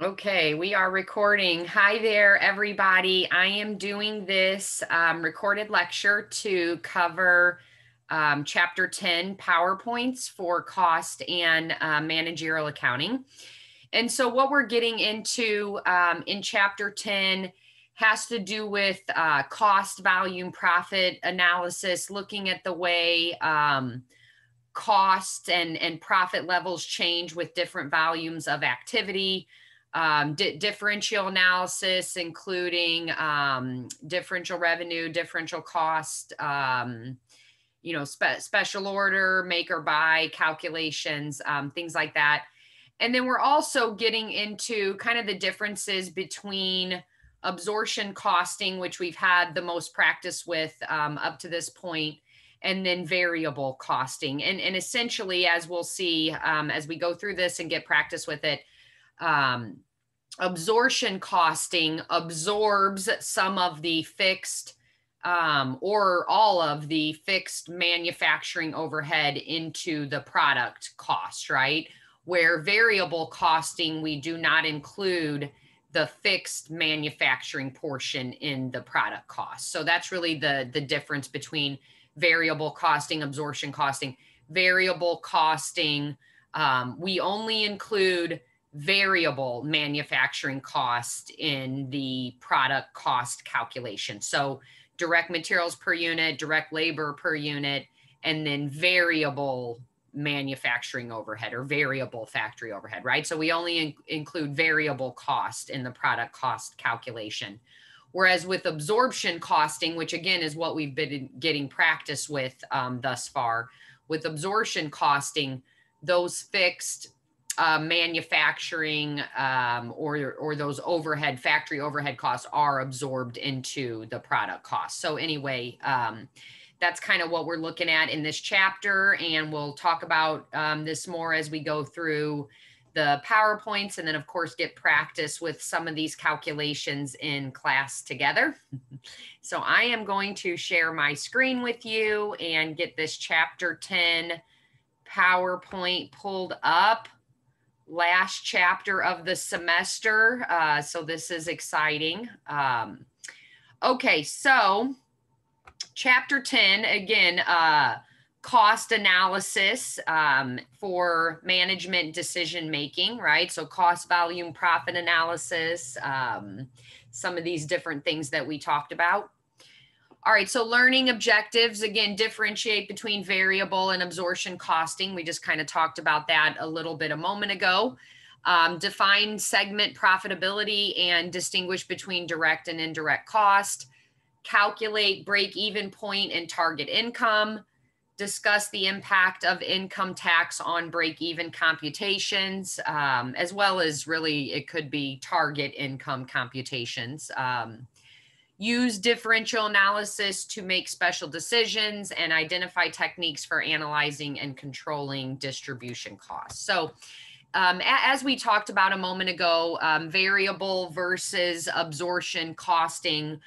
Okay, we are recording. Hi there, everybody. I am doing this recorded lecture to cover Chapter 10 PowerPoints for cost and managerial accounting. And so, what we're getting into in Chapter 10 has to do with cost, volume, profit analysis, looking at the way cost and profit levels change with different volumes of activity. Differential analysis, including differential revenue, differential cost, special order, make or buy calculations, things like that. And then we're also getting into kind of the differences between absorption costing, which we've had the most practice with up to this point, and then variable costing. And essentially, as we'll see as we go through this and get practice with it, absorption costing absorbs some of the fixed or all of the fixed manufacturing overhead into the product cost, right? Where variable costing, we do not include the fixed manufacturing portion in the product cost. So that's really the difference between variable costing, absorption costing. Variable costing, we only include variable manufacturing cost in the product cost calculation. So direct materials per unit, direct labor per unit, and then variable manufacturing overhead or variable factory overhead, right? So we only include variable cost in the product cost calculation. Whereas with absorption costing, which again is what we've been getting practice with thus far, with absorption costing, those fixed manufacturing or those overhead factory overhead costs are absorbed into the product cost. So anyway, that's kind of what we're looking at in this chapter, and we'll talk about this more as we go through the PowerPoints, and then of course get practice with some of these calculations in class together. So I am going to share my screen with you and get this chapter 10 PowerPoint pulled up. Last chapter of the semester. So this is exciting. Okay, so chapter 10, again, cost analysis for management decision making, right? So cost, volume, profit analysis, some of these different things that we talked about. All right, so learning objectives, again, differentiate between variable and absorption costing. We just kind of talked about that a little bit a moment ago. Define segment profitability and distinguish between direct and indirect cost. Calculate break-even point and target income. Discuss the impact of income tax on break-even computations, as well as really it could be target income computations. Use differential analysis to make special decisions and identify techniques for analyzing and controlling distribution costs. So as we talked about a moment ago, variable versus absorption costing.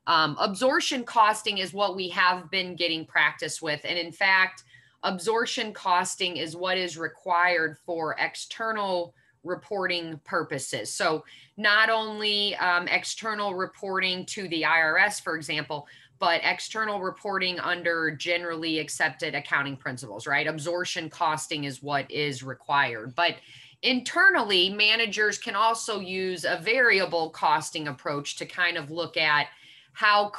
Absorption costing is what we have been getting practice with. And in fact, absorption costing is what is required for external reporting purposes. So not only external reporting to the IRS, for example, but external reporting under generally accepted accounting principles, right? Absorption costing is what is required. But internally, managers can also use a variable costing approach to kind of look at how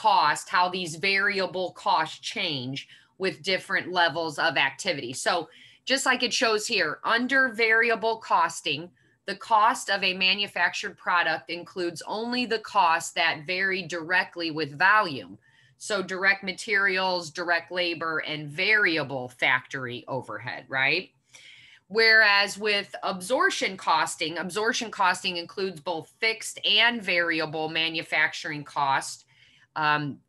these variable costs change with different levels of activity. So just like it shows here, under variable costing, the cost of a manufactured product includes only the costs that vary directly with volume. So direct materials, direct labor, and variable factory overhead, right? Whereas with absorption costing includes both fixed and variable manufacturing costs.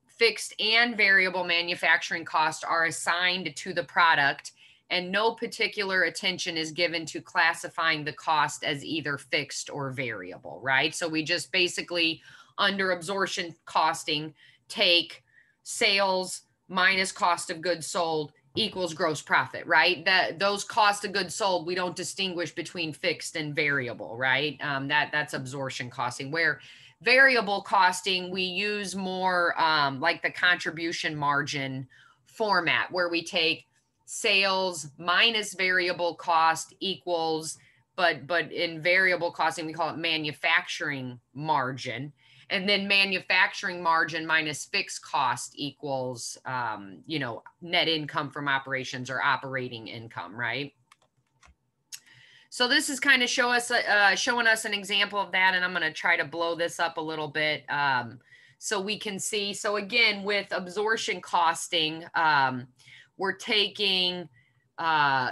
Fixed and variable manufacturing costs are assigned to the product, and no particular attention is given to classifying the cost as either fixed or variable, right? So we just basically, under absorption costing, take sales minus cost of goods sold equals gross profit, right? That those cost of goods sold, we don't distinguish between fixed and variable, right? That's absorption costing. Where variable costing, we use more like the contribution margin format, where we take sales minus variable cost equals, but in variable costing we call it manufacturing margin. And then manufacturing margin minus fixed cost equals, you know, net income from operations or operating income, right? So this is kind of showing us an example of that. And I'm going to try to blow this up a little bit so we can see. So again, with absorption costing, we're taking,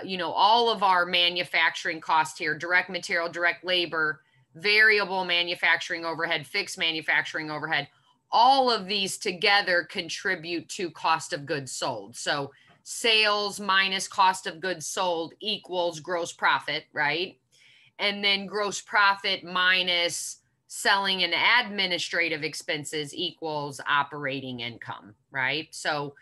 you know, all of our manufacturing costs here, direct material, direct labor, variable manufacturing overhead, fixed manufacturing overhead, all of these together contribute to cost of goods sold. So sales minus cost of goods sold equals gross profit, right? And then gross profit minus selling and administrative expenses equals operating income, right? So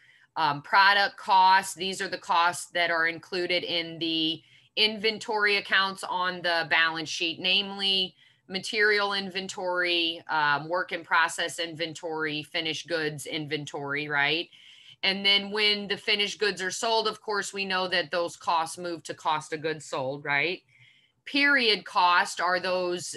product costs, these are the costs that are included in the inventory accounts on the balance sheet, namely material inventory, work in process inventory, finished goods inventory, right? And then when the finished goods are sold, of course, we know that those costs move to cost of goods sold, right? Period cost are those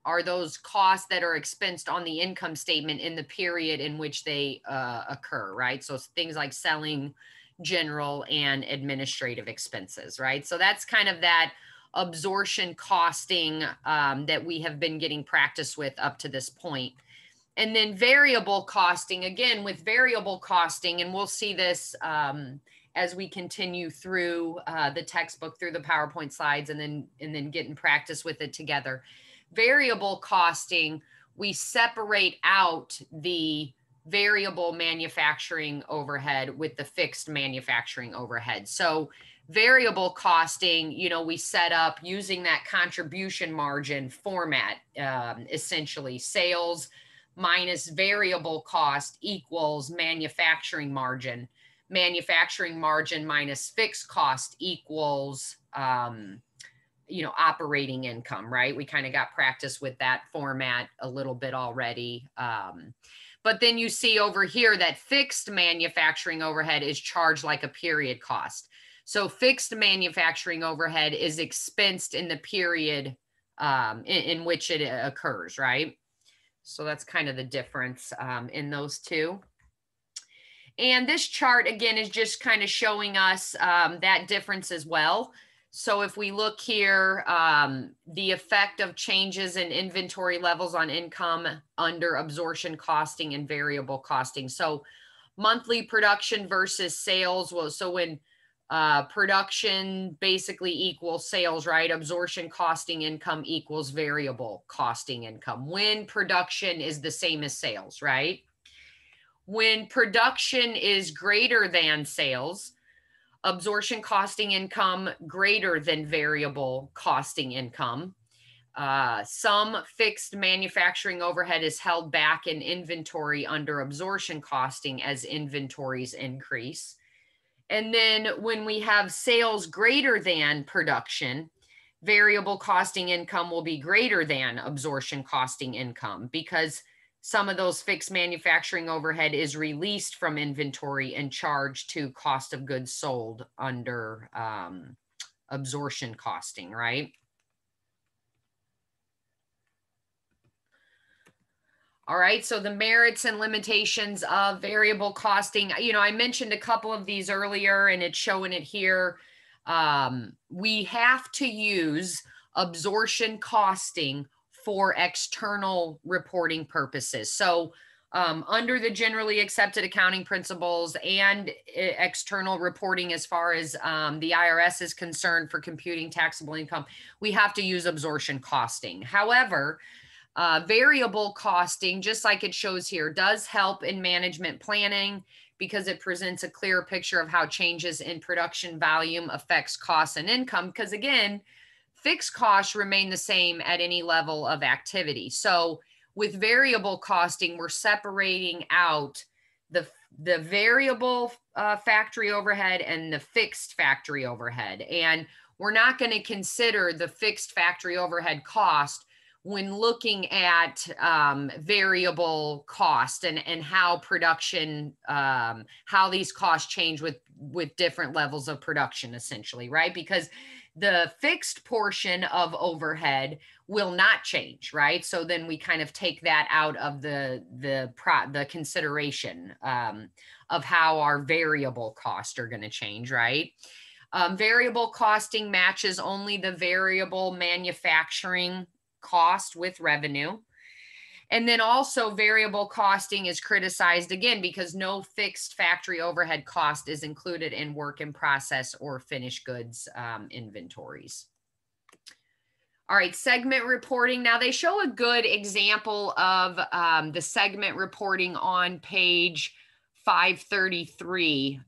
costs that are expensed on the income statement in the period in which they occur, right? So things like selling, general, and administrative expenses, right? So that's kind of that absorption costing that we have been getting practice with up to this point. And then variable costing, again, with variable costing, and we'll see this as we continue through the textbook, through the PowerPoint slides, and then get in practice with it together. Variable costing, we separate out the variable manufacturing overhead with the fixed manufacturing overhead. So variable costing, you know, we set up using that contribution margin format, essentially sales minus variable cost equals manufacturing margin. Manufacturing margin minus fixed cost equals, you know, operating income, right? We kind of got practice with that format a little bit already. But then you see over here that fixed manufacturing overhead is charged like a period cost. So fixed manufacturing overhead is expensed in the period in which it occurs, right? So that's kind of the difference in those two. And this chart, again, is just kind of showing us that difference as well. So if we look here, the effect of changes in inventory levels on income under absorption costing and variable costing. So monthly production versus sales. Well, so when production basically equals sales, right? Absorption costing income equals variable costing income when production is the same as sales, right? When production is greater than sales, absorption costing income greater than variable costing income. Some fixed manufacturing overhead is held back in inventory under absorption costing as inventories increase. And then when we have sales greater than production, variable costing income will be greater than absorption costing income because some of those fixed manufacturing overhead is released from inventory and charged to cost of goods sold under absorption costing, right? All right, so the merits and limitations of variable costing. You know, I mentioned a couple of these earlier and it's showing it here. We have to use absorption costing for external reporting purposes. So under the generally accepted accounting principles and external reporting as far as the IRS is concerned for computing taxable income, we have to use absorption costing. However, variable costing, just like it shows here, does help in management planning because it presents a clear picture of how changes in production volume affects costs and income. Because again, fixed costs remain the same at any level of activity. So with variable costing, we're separating out the the variable factory overhead and the fixed factory overhead. And we're not going to consider the fixed factory overhead cost when looking at variable cost and how production, how these costs change with different levels of production, essentially, right? Because the fixed portion of overhead will not change, right? So then we kind of take that out of the consideration of how our variable costs are going to change, right? Variable costing matches only the variable manufacturing cost with revenue. And then also variable costing is criticized again because no fixed factory overhead cost is included in work in process or finished goods inventories. All right, segment reporting. Now they show a good example of the segment reporting on page 533.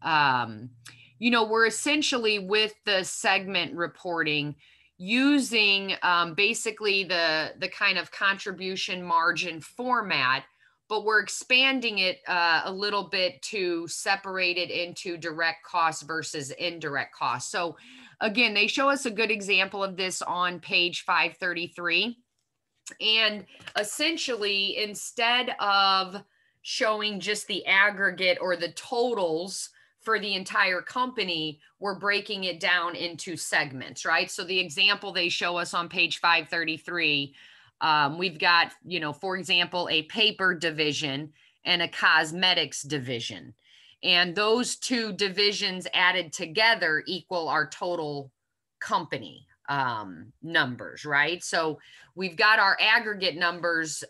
You know, we're essentially with the segment reporting using basically the kind of contribution margin format, but we're expanding it a little bit to separate it into direct costs versus indirect costs. So again, they show us a good example of this on page 533. And essentially, instead of showing just the aggregate or the totals for the entire company, we're breaking it down into segments, right? So the example they show us on page 533, we've got, you know, for example, a paper division and a cosmetics division. And those two divisions added together equal our total company numbers, right? So we've got our aggregate numbers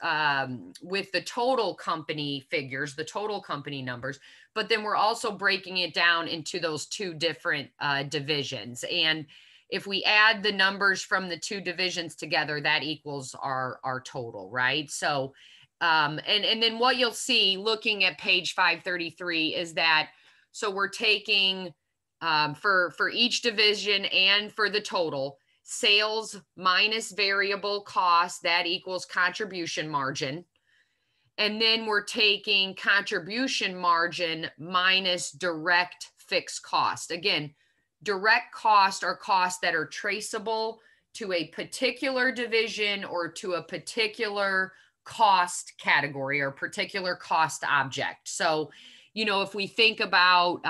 with the total company figures, the total company numbers, but then we're also breaking it down into those two different divisions. And if we add the numbers from the two divisions together, that equals our total, right? So, and then what you'll see looking at page 533 is that, so we're taking for each division and for the total, sales minus variable cost, that equals contribution margin. And then we're taking contribution margin minus direct fixed cost. Again, direct costs are costs that are traceable to a particular division or to a particular cost category or particular cost object. So, you know, if we think about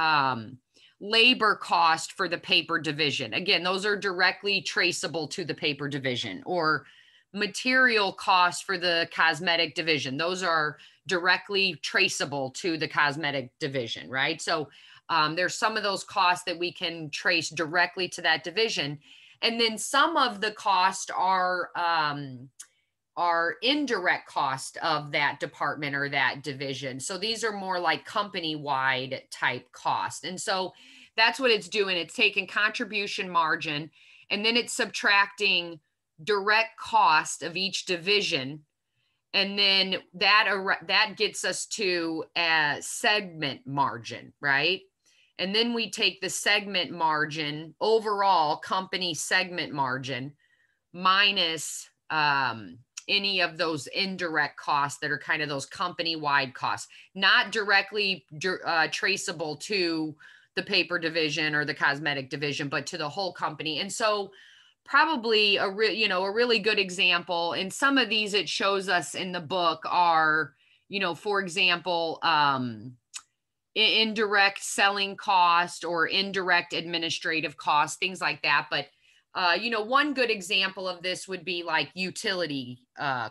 labor cost for the paper division, again, those are directly traceable to the paper division, or material costs for the cosmetic division. Those are directly traceable to the cosmetic division, right? So there's some of those costs that we can trace directly to that division. And then some of the costs are indirect cost of that department or that division. So these are more like company-wide type cost. And so that's what it's doing. It's taking contribution margin, and then it's subtracting direct cost of each division. And then that gets us to a segment margin, right? And then we take the segment margin, overall company segment margin, minus any of those indirect costs that are kind of those company-wide costs, not directly traceable to the paper division or the cosmetic division, but to the whole company. And so probably a really good example, and some of these it shows us in the book are, you know, for example, indirect selling cost or indirect administrative costs, things like that. But you know, one good example of this would be like utility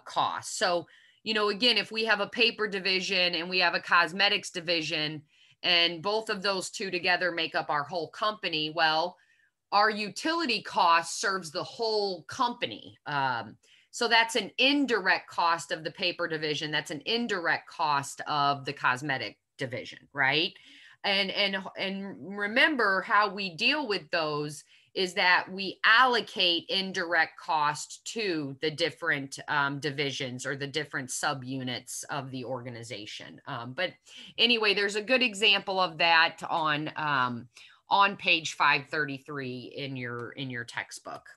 costs. So, you know, again, if we have a paper division and we have a cosmetics division, and both of those two together make up our whole company, well, our utility cost serves the whole company. So that's an indirect cost of the paper division. That's an indirect cost of the cosmetic division, right? And remember how we deal with those is that we allocate indirect cost to the different divisions or the different subunits of the organization. But anyway, there's a good example of that on page 533 in your textbook.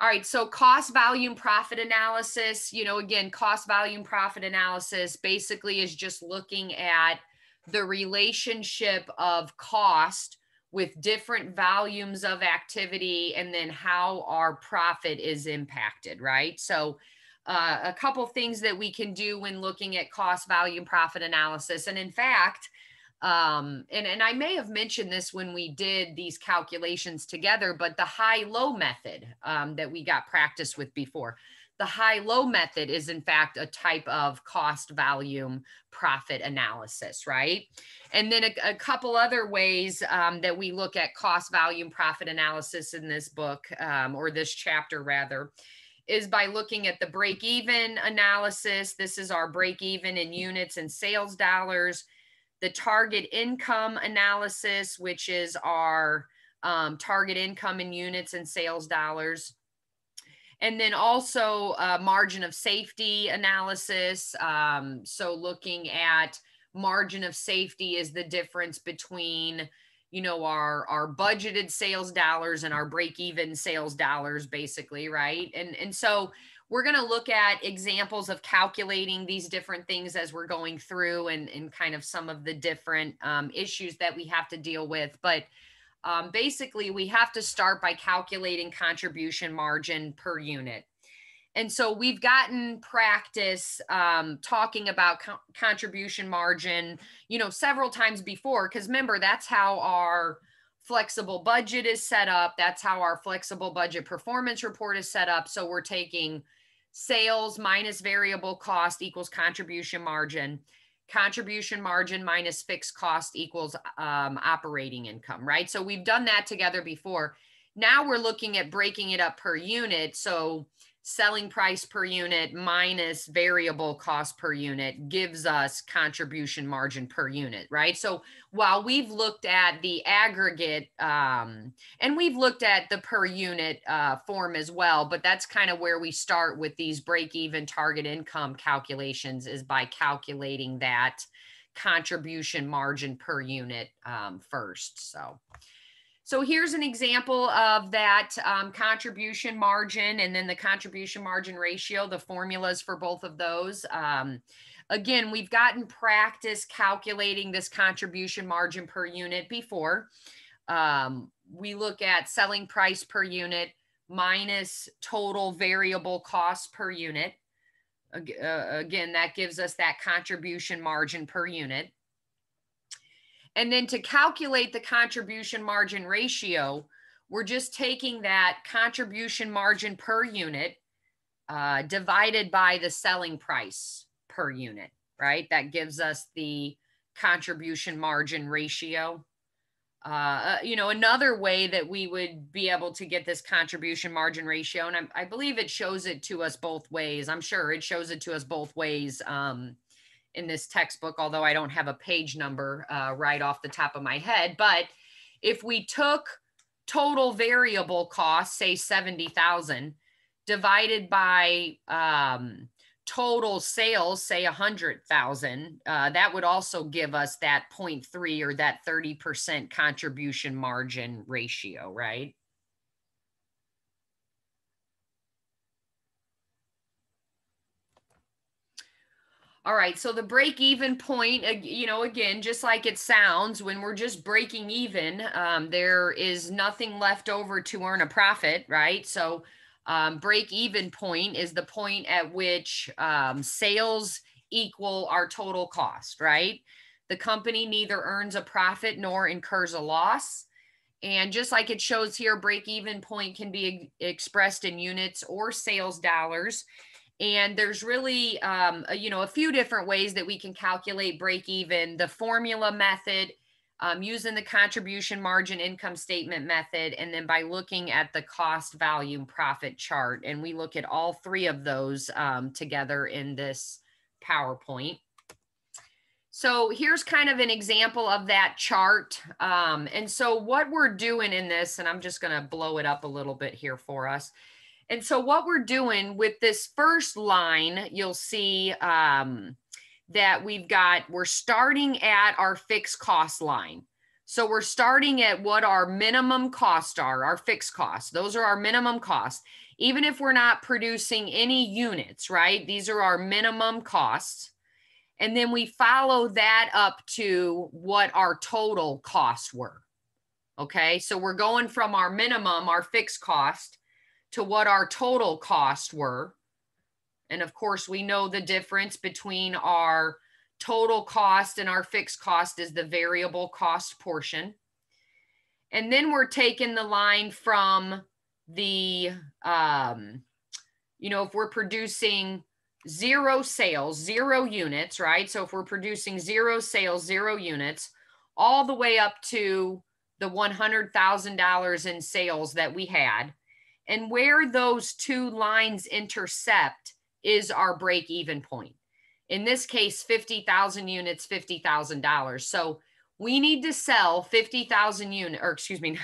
All right, so cost, volume, profit analysis, you know, again, cost, volume, profit analysis basically is just looking at the relationship of cost with different volumes of activity and then how our profit is impacted, right? So a couple things that we can do when looking at cost, value, profit analysis. And in fact, and I may have mentioned this when we did these calculations together, but the high-low method that we got practice with before, the high-low method is in fact a type of cost, volume, profit analysis, right? And then a couple other ways that we look at cost, volume, profit analysis in this book, or this chapter rather, is by looking at the break-even analysis. This is our break-even in units and sales dollars. The target income analysis, which is our target income in units and sales dollars. And then also margin of safety analysis. So looking at margin of safety is the difference between, you know, our budgeted sales dollars and our break-even sales dollars, basically, right? And so we're going to look at examples of calculating these different things as we're going through and kind of some of the different issues that we have to deal with. But basically, we have to start by calculating contribution margin per unit. And so we've gotten practice talking about contribution margin, you know, several times before, because remember, that's how our flexible budget is set up. That's how our flexible budget performance report is set up. So we're taking sales minus variable cost equals contribution margin minus fixed cost equals operating income, right? So we've done that together before. Now we're looking at breaking it up per unit. So selling price per unit minus variable cost per unit gives us contribution margin per unit, right? So while we've looked at the aggregate and we've looked at the per unit form as well, but that's kind of where we start with these break-even target income calculations, is by calculating that contribution margin per unit first. So here's an example of that contribution margin and then the contribution margin ratio, the formulas for both of those. Again, we've gotten practice calculating this contribution margin per unit before. We look at selling price per unit minus total variable cost per unit. Again, that gives us that contribution margin per unit. And then to calculate the contribution margin ratio, we're just taking that contribution margin per unit divided by the selling price per unit, right? That gives us the contribution margin ratio. You know, another way that we would be able to get this contribution margin ratio, and I believe it shows it to us both ways. I'm sure it shows it to us both ways in this textbook, although I don't have a page number right off the top of my head. But if we took total variable costs, say 70,000, divided by total sales, say 100,000, that would also give us that 0.3 or that 30% contribution margin ratio, right? All right, so the break-even point, you know, again, just like it sounds, when we're just breaking even, there is nothing left over to earn a profit, right? So break-even point is the point at which sales equal our total cost, right? The company neither earns a profit nor incurs a loss. And just like it shows here, break-even point can be expressed in units or sales dollars. And there's really, you know, a few different ways that we can calculate break even. The formula method, using the contribution margin income statement method, and then by looking at the cost, value, profit chart. And we look at all three of those together in this PowerPoint. So here's kind of an example of that chart. And so what we're doing in this, and I'm just going to blow it up a little bit here for us. And so what we're doing with this first line, you'll see that we're starting at our fixed cost line. So we're starting at what our minimum costs are, our fixed costs. Those are our minimum costs. Even if we're not producing any units, right? These are our minimum costs. And then we follow that up to what our total costs were. Okay, so we're going from our minimum, our fixed cost, to what our total costs were. And of course, we know the difference between our total cost and our fixed cost is the variable cost portion. And then we're taking the line from the, if we're producing 0 sales, 0 units, right? So if we're producing 0 sales, 0 units, all the way up to the $100,000 in sales that we had. And where those two lines intercept is our break-even point. In this case, 50,000 units, $50,000. So we need to sell 50,000 units, or excuse me,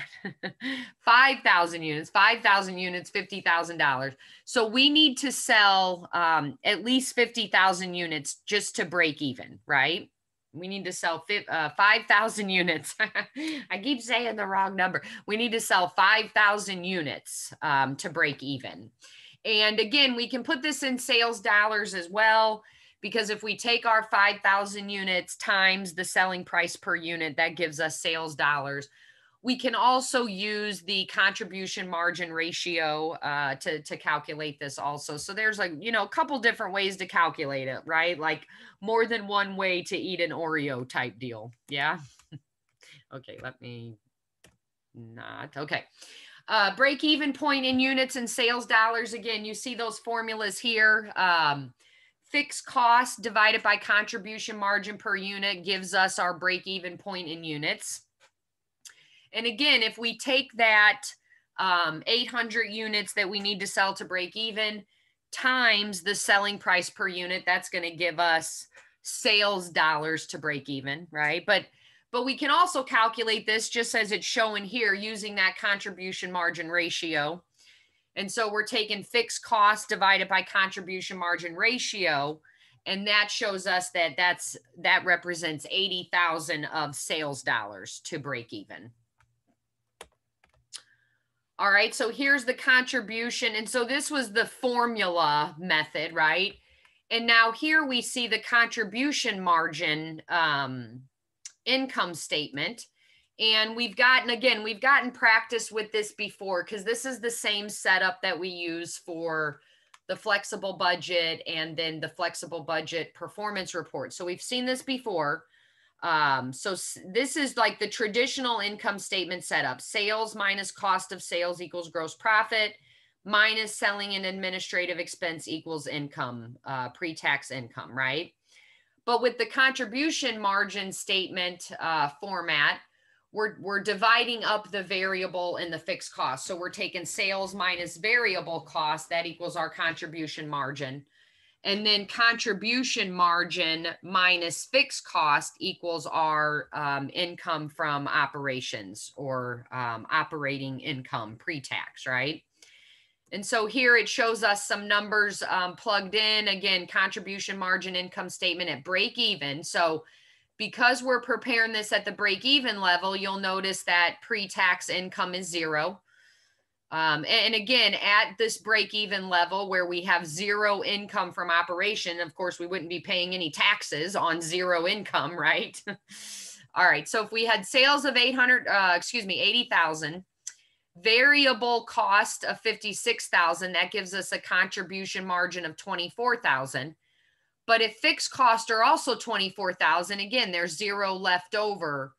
5,000 units, $50,000. So we need to sell at least 50,000 units just to break even, right? We need to sell 5,000 units. I keep saying the wrong number. We need to sell 5,000 units to break even. And again, we can put this in sales dollars as well, because if we take our 5,000 units times the selling price per unit, that gives us sales dollars. We can also use the contribution margin ratio to calculate this also. So there's a couple different ways to calculate it, right? Like more than one way to eat an Oreo type deal. Yeah. Okay, let me not. Okay. Break-even point in units and sales dollars. Again, you see those formulas here. Fixed cost divided by contribution margin per unit gives us our break-even point in units. And again, if we take that 800 units that we need to sell to break even times the selling price per unit, that's going to give us sales dollars to break even, right? But we can also calculate this just as it's showing here using that contribution margin ratio. And so we're taking fixed cost divided by contribution margin ratio. And that shows us that represents 80,000 of sales dollars to break even. All right, so here's the contribution. And so this was the formula method, right? And now here we see the contribution margin income statement. And we've gotten practice with this before, because this is the same setup that we use for the flexible budget and then the flexible budget performance report. So we've seen this before. So this is like the traditional income statement setup. Sales minus cost of sales equals gross profit minus selling and administrative expense equals income, pre-tax income, right? But with the contribution margin statement format, we're dividing up the variable and the fixed cost. So we're taking sales minus variable cost, that equals our contribution margin. And then contribution margin minus fixed cost equals our income from operations, or operating income pre-tax, right? And so here it shows us some numbers plugged in. Again, contribution margin income statement at break even. So because we're preparing this at the break even level, you'll notice that pre-tax income is 0. And again, at this break even level where we have 0 income from operation, of course, we wouldn't be paying any taxes on 0 income, right? All right. So if we had sales of 80,000, variable cost of 56,000, that gives us a contribution margin of 24,000. But if fixed costs are also 24,000, again, there's 0 left over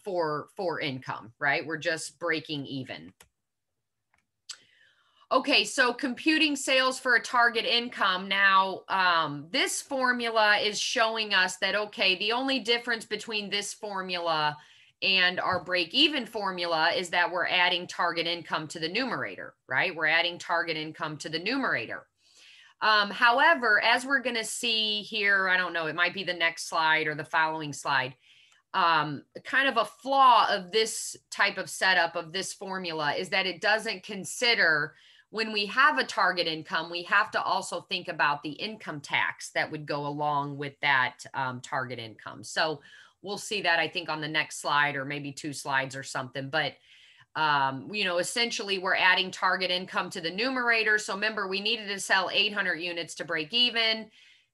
for income, right? We're just breaking even. Okay, so computing sales for a target income. Now, this formula is showing us that, okay, the only difference between this formula and our break-even formula is that we're adding target income to the numerator, right? We're adding target income to the numerator. However, as we're going to see here, I don't know, it might be the next slide or the following slide, kind of a flaw of this type of setup of this formula is that it doesn't consider, when we have a target income, we have to also think about the income tax that would go along with that target income. So we'll see that, I think, on the next slide, or maybe 2 slides or something. But, essentially we're adding target income to the numerator. So remember, we needed to sell 800 units to break even.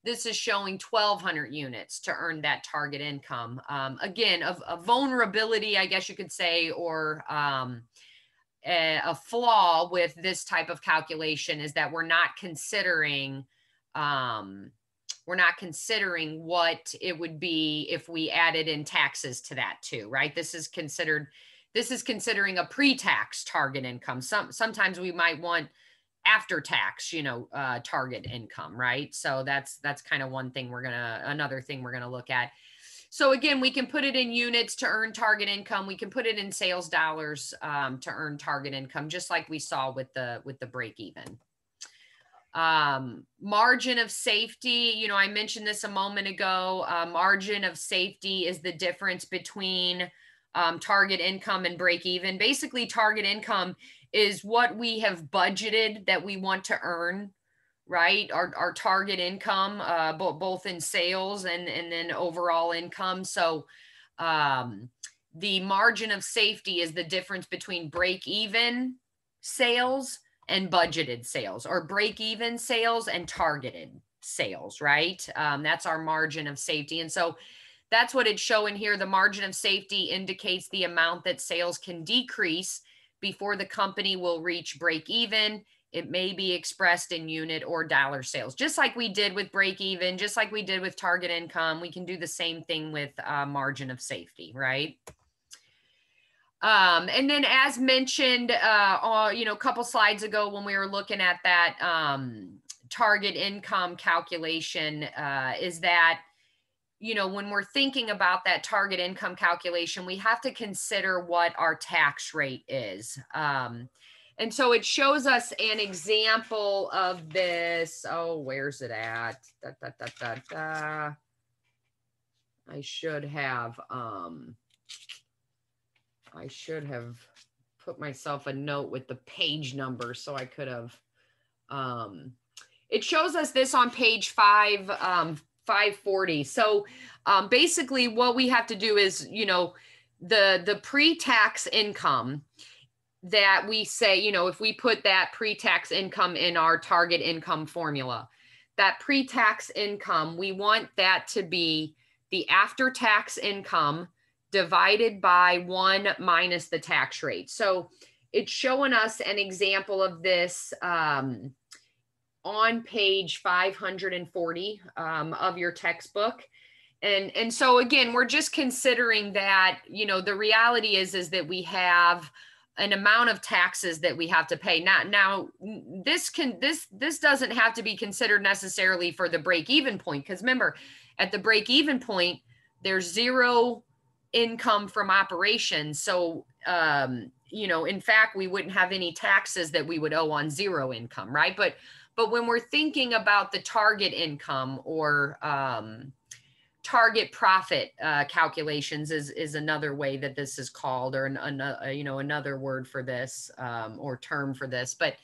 this is showing 1,200 units to earn that target income. Again, a vulnerability, I guess you could say, or a flaw with this type of calculation is that we're not considering what it would be if we added in taxes to that too, right? This is considering a pre-tax target income. Sometimes we might want after tax, target income, right? So that's kind of another thing we're gonna look at. So again, we can put it in units to earn target income. We can put it in sales dollars to earn target income, just like we saw with the break even. Margin of safety, I mentioned this a moment ago. Margin of safety is the difference between target income and break even. Basically, target income is what we have budgeted that we want to earn, right? Our target income, both in sales and then overall income. So the margin of safety is the difference between break even sales and budgeted sales, or break even sales and targeted sales, right? That's our margin of safety. And so that's what it's showing here. The margin of safety indicates the amount that sales can decrease before the company will reach break even. It may be expressed in unit or dollar sales, just like we did with break even, just like we did with target income. We can do the same thing with margin of safety, right? And then as mentioned, a couple slides ago when we were looking at that target income calculation, is that, when we're thinking about that target income calculation, we have to consider what our tax rate is. And so it shows us an example of this. Oh, where's it at? I should have put myself a note with the page number so I could have. It shows us this on page 540. So basically what we have to do is, the pre-tax income that we say, if we put that pre-tax income in our target income formula, that pre-tax income, we want that to be the after-tax income divided by 1 minus the tax rate. So it's showing us an example of this on page 540 of your textbook. And so again, we're just considering that, the reality is that we have an amount of taxes that we have to pay. Now this doesn't have to be considered necessarily for the break-even point, because remember, at the break-even point, there's zero income from operations. So, in fact, we wouldn't have any taxes that we would owe on zero income, right? But when we're thinking about the target income or target profit calculations is another way that this is called, or another word for this or term for this. But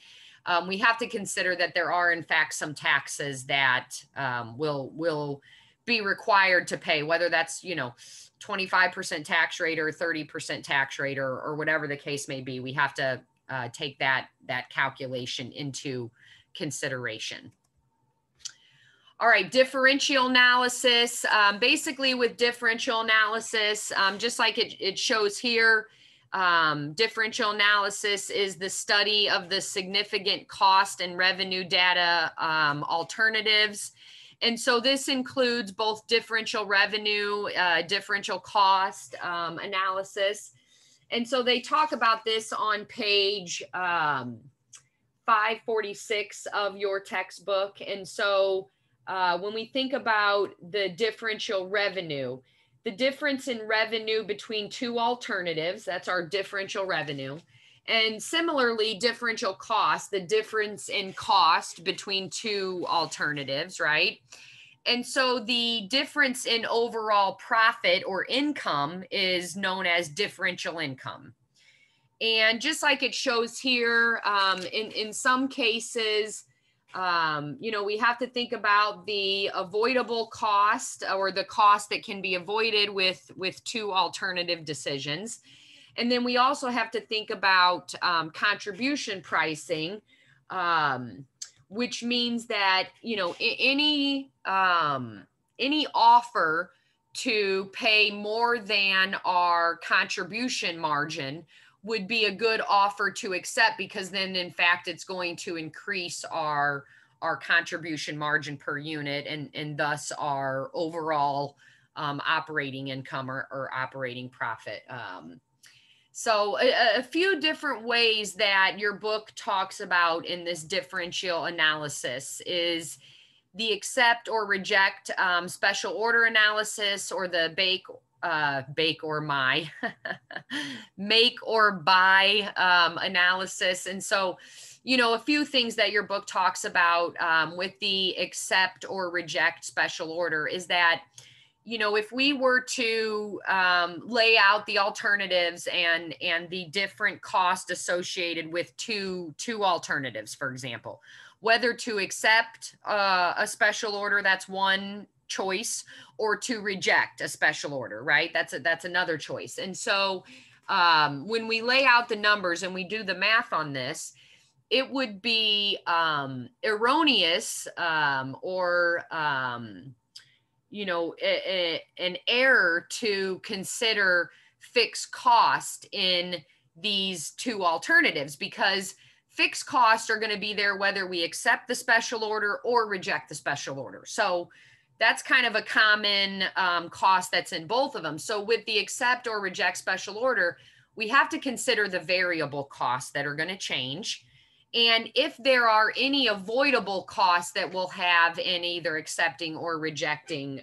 we have to consider that there are in fact some taxes that will be required to pay, whether that's 25% tax rate or 30% tax rate or whatever the case may be. We have to take that calculation into consideration. All right, differential analysis. Basically with differential analysis, just like it shows here, differential analysis is the study of the significant cost and revenue data alternatives. And so this includes both differential revenue, differential cost analysis. And so they talk about this on page 546 of your textbook. And so when we think about the differential revenue, the difference in revenue between two alternatives, that's our differential revenue. And similarly, differential cost, the difference in cost between two alternatives, right? And so the difference in overall profit or income is known as differential income. And just like it shows here, in some cases, we have to think about the avoidable cost or the cost that can be avoided with two alternative decisions. And then we also have to think about contribution pricing, which means that, any offer to pay more than our contribution margin would be a good offer to accept, because then in fact it's going to increase our contribution margin per unit, and thus our overall operating income or operating profit. So a few different ways that your book talks about in this differential analysis is the accept or reject special order analysis, or the make or buy analysis. And so, a few things that your book talks about with the accept or reject special order is that, if we were to lay out the alternatives and the different costs associated with two alternatives, for example, whether to accept a special order, that's one choice, or to reject a special order, right? That's another choice. And so when we lay out the numbers and we do the math on this, it would be erroneous or an error to consider fixed cost in these two alternatives, because fixed costs are going to be there whether we accept the special order or reject the special order. So that's kind of a common cost that's in both of them. So with the accept or reject special order, we have to consider the variable costs that are going to change. And if there are any avoidable costs that we'll have in either accepting or rejecting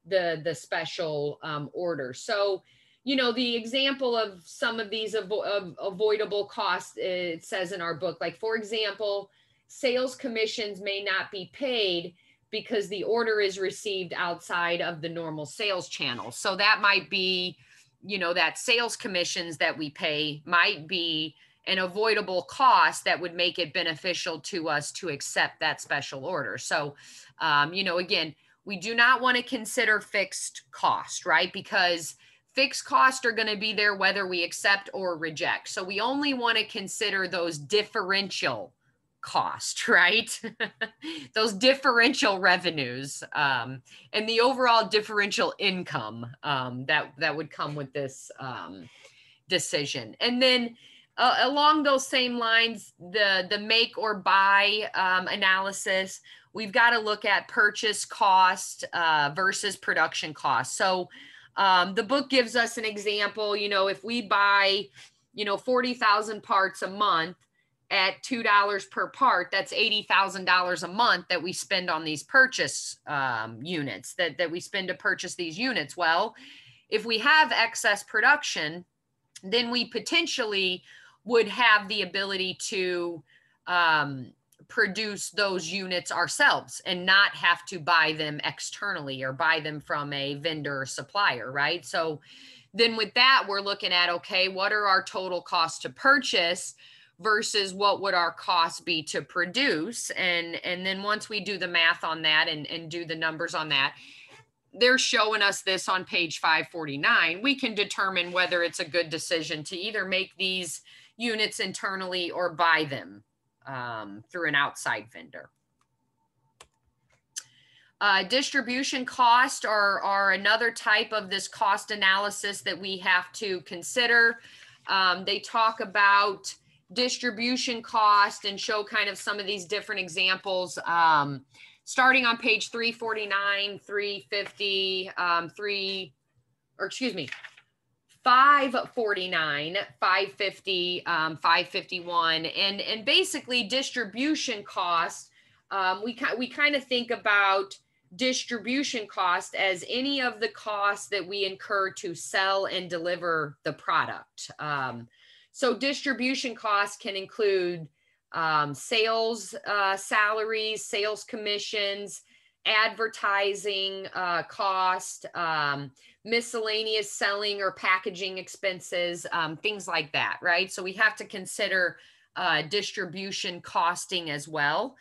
the special order. So, the example of some of these avoidable costs, it says in our book, like, for example, sales commissions may not be paid because the order is received outside of the normal sales channel. So that might be, that sales commissions that we pay might be an avoidable cost that would make it beneficial to us to accept that special order. So, again, we do not want to consider fixed cost, right? Because fixed costs are going to be there whether we accept or reject. So we only want to consider those differential costs, right? Those differential revenues and the overall differential income that would come with this decision. And then along those same lines, the make or buy analysis, we've got to look at purchase cost versus production cost. So the book gives us an example. If we buy 40,000 parts a month at $2 per part, that's $80,000 a month that we spend on these purchase units, that we spend to purchase these units. Well, if we have excess production, then we potentially would have the ability to produce those units ourselves and not have to buy them externally or buy them from a vendor or supplier, right? So then with that, we're looking at, okay, what are our total costs to purchase versus what would our costs be to produce? And then once we do the math on that and do the numbers on that, they're showing us this on page 549. We can determine whether it's a good decision to either make these units internally or buy them through an outside vendor. Distribution cost are another type of this cost analysis that we have to consider. They talk about distribution cost and show kind of some of these different examples. Starting on page 349, 350, 549, 550, 551, and basically distribution cost. We kind of think about distribution cost as any of the costs that we incur to sell and deliver the product. So distribution costs can include sales salaries, sales commissions, advertising cost, miscellaneous selling or packaging expenses, things like that, right? So we have to consider distribution costing as well.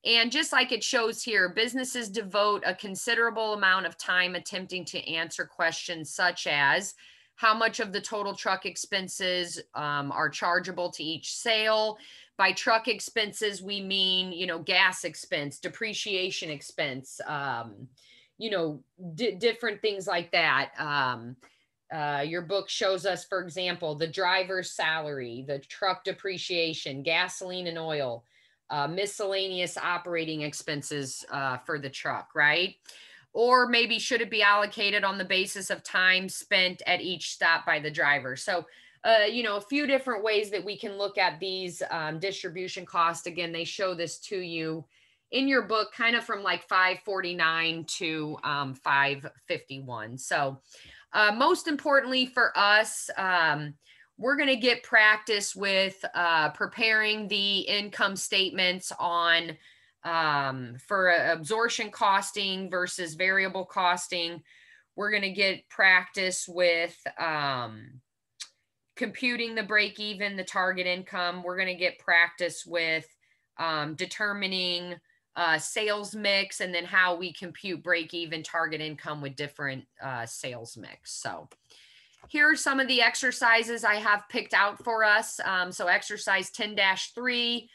And just like it shows here, businesses devote a considerable amount of time attempting to answer questions such as how much of the total truck expenses are chargeable to each sale, By truck expenses, we mean, gas expense, depreciation expense, different things like that. Your book shows us, for example, the driver's salary, the truck depreciation, gasoline and oil, miscellaneous operating expenses for the truck, right? Or maybe should it be allocated on the basis of time spent at each stop by the driver? So, a few different ways that we can look at these distribution costs. Again, they show this to you in your book, kind of from like 549 to 551. So, most importantly for us, we're going to get practice with preparing the income statements on for absorption costing versus variable costing. We're going to get practice with computing the break even, the target income. We're going to get practice with determining sales mix, and then how we compute break even, target income with different sales mix. So here are some of the exercises I have picked out for us. So exercise 10-3,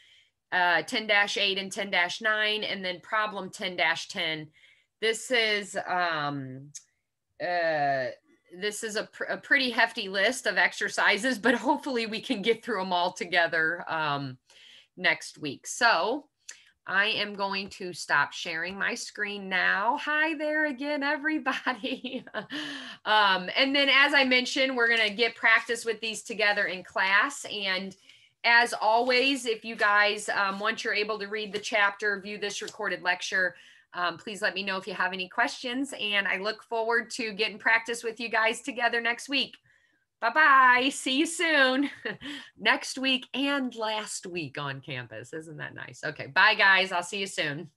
10-8 and 10-9, and then problem 10-10. This is a pretty hefty list of exercises, but hopefully we can get through them all together next week. So I am going to stop sharing my screen now. Hi there again, everybody. And then, as I mentioned, we're going to get practice with these together in class. And as always, if you guys, once you're able to read the chapter, view this recorded lecture, please let me know if you have any questions. And I look forward to getting practice with you guys together next week. Bye-bye. See you soon. Next week and last week on campus. Isn't that nice? Okay. Bye, guys. I'll see you soon.